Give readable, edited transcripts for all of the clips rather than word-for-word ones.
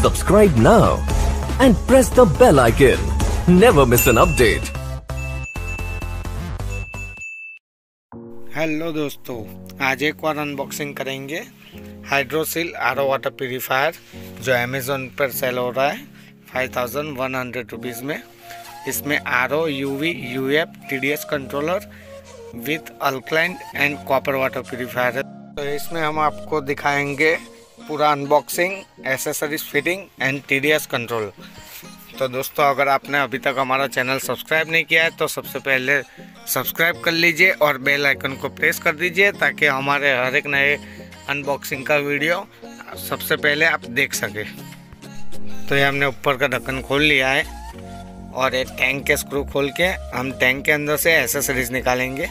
Subscribe now and press the bell icon. Never miss an update. Hello दोस्तों, आज एक और अनबॉक्सिंग करेंगे हाइड्रोसिल आरओ वाटर प्यूरीफायर जो अमेज़ॉन पर सेल हो रहा है 5100 रुपीज़ में। इसमें RO, UV, UF, TDS controller with alkaline and copper water purifier है। तो इसमें हम आपको दिखाएंगे पूरा unboxing, accessories, fitting and TDS control. तो दोस्तों, अगर आपने अभी तक हमारा चैनल सब्सक्राइब नहीं किया है तो सबसे पहले सब्सक्राइब कर लीजिए और बेल आइकन को प्रेस कर दीजिए ताकि हमारे हर एक नए अनबॉक्सिंग का वीडियो सबसे पहले आप देख सकें। तो ये हमने ऊपर का ढक्कन खोल लिया है और एक टैंक के स्क्रू खोल के हम टैंक के अंदर से एसेसरीज निकालेंगे।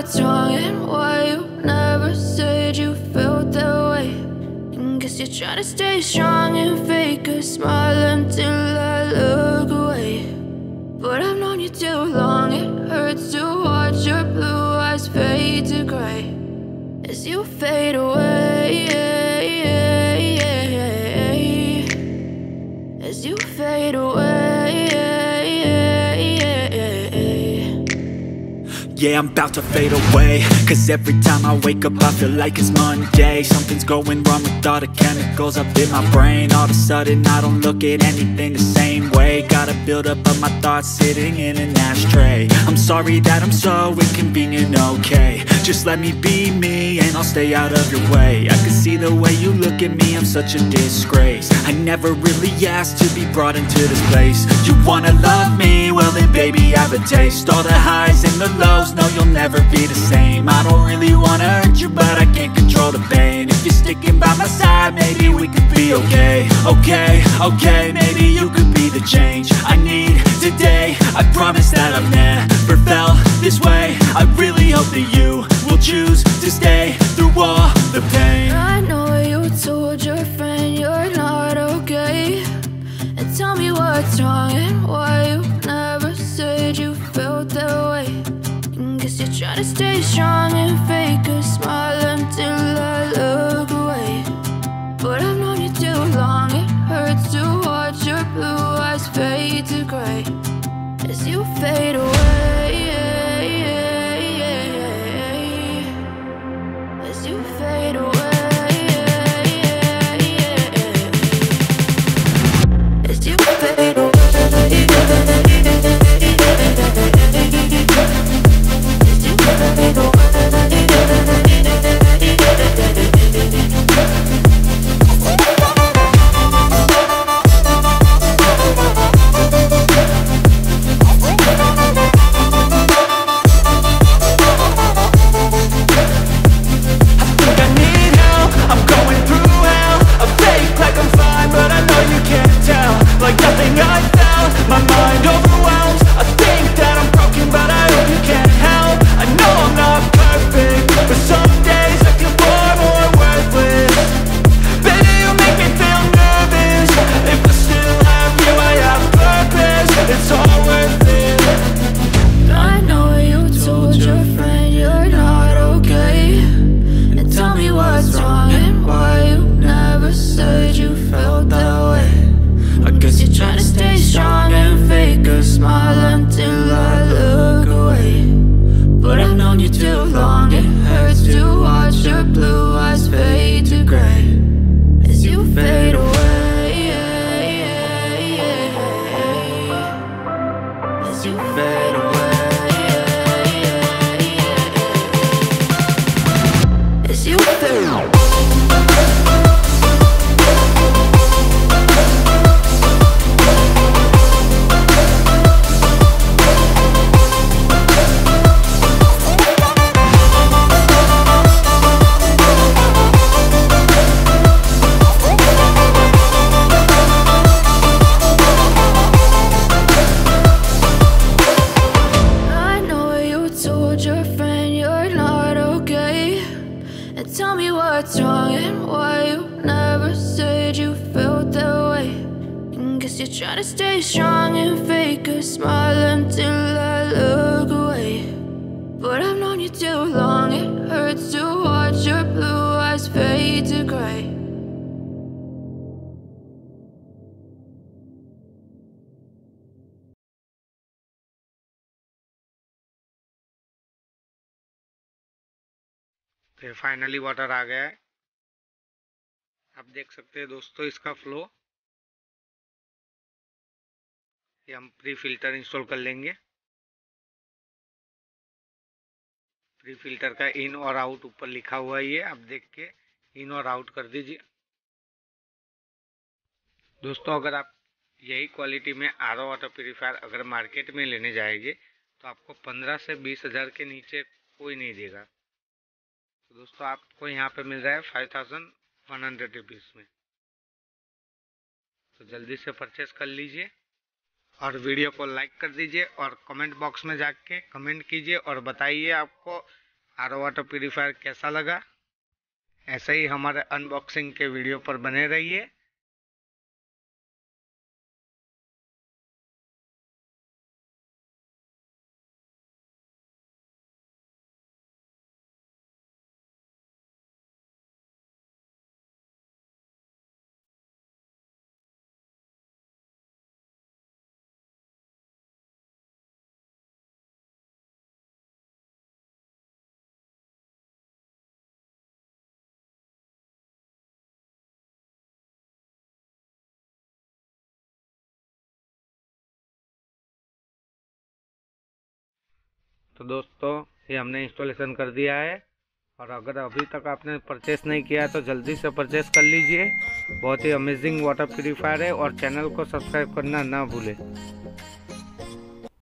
what's wrong and why you never said you felt that way. And guess you're trying to stay strong and fake a smile until I look away. But I've known you too long, it hurts to watch your blue eyes fade to gray as you fade away, as you fade away. Yeah, I'm about to fade away, cause every time I wake up I feel like it's Monday. Something's going wrong with all the chemicals up in my brain. All of a sudden I don't look at anything the same way. Gotta build up of my thoughts sitting in an ashtray. I'm sorry that I'm so inconvenient, okay. Just let me be me and I'll stay out of your way. I can see the way you look at me, I'm such a disgrace. I never really asked to be brought into this place. You wanna love me? Well then baby, have a taste. All the highs and the lows, no, you'll never be the same. I don't really wanna hurt you, but I can't control the pain. If you're sticking by my side, maybe we could be okay. Okay, maybe you could be the change I need today. I promise that I've never felt this way. I really hope that you will choose to stay through all the pain. I know you told your friend you're not okay, and tell me what's wrong and why you never said you felt that way. Guess you're trying to stay strong and fake a smile until I look away. But I've known you too long, it hurts to watch your blue eyes fade to gray as you fade away, as you fade away, as you fade away. Try to stay strong and fake a smile until I look away. But I've known you too long, it hurts to watch your blue eyes fade to gray. तो finally water आ गया है। आप देख सकते हैं दोस्तों इसका flow. ये हम प्री फिल्टर इंस्टॉल कर लेंगे। प्री फिल्टर का इन और आउट ऊपर लिखा हुआ है, ये आप देख के इन और आउट कर दीजिए। दोस्तों अगर आप यही क्वालिटी में आरओ वाटर प्यूरीफायर अगर मार्केट में लेने जाएंगे तो आपको 15 से 20 हज़ार के नीचे कोई नहीं देगा। तो दोस्तों आपको यहाँ पे मिल रहा है 5100 रुपीज़ में। तो जल्दी से परचेस कर लीजिए और वीडियो को लाइक कर दीजिए और कमेंट बॉक्स में जाके कमेंट कीजिए और बताइए आपको आरओ वाटर प्यूरीफायर कैसा लगा। ऐसे ही हमारे अनबॉक्सिंग के वीडियो पर बने रहिए। तो दोस्तों ये हमने इंस्टॉलेशन कर दिया है, और अगर अभी तक आपने परचेस नहीं किया है तो जल्दी से परचेस कर लीजिए। बहुत ही अमेजिंग वाटर प्यूरीफायर है, और चैनल को सब्सक्राइब करना ना भूलें।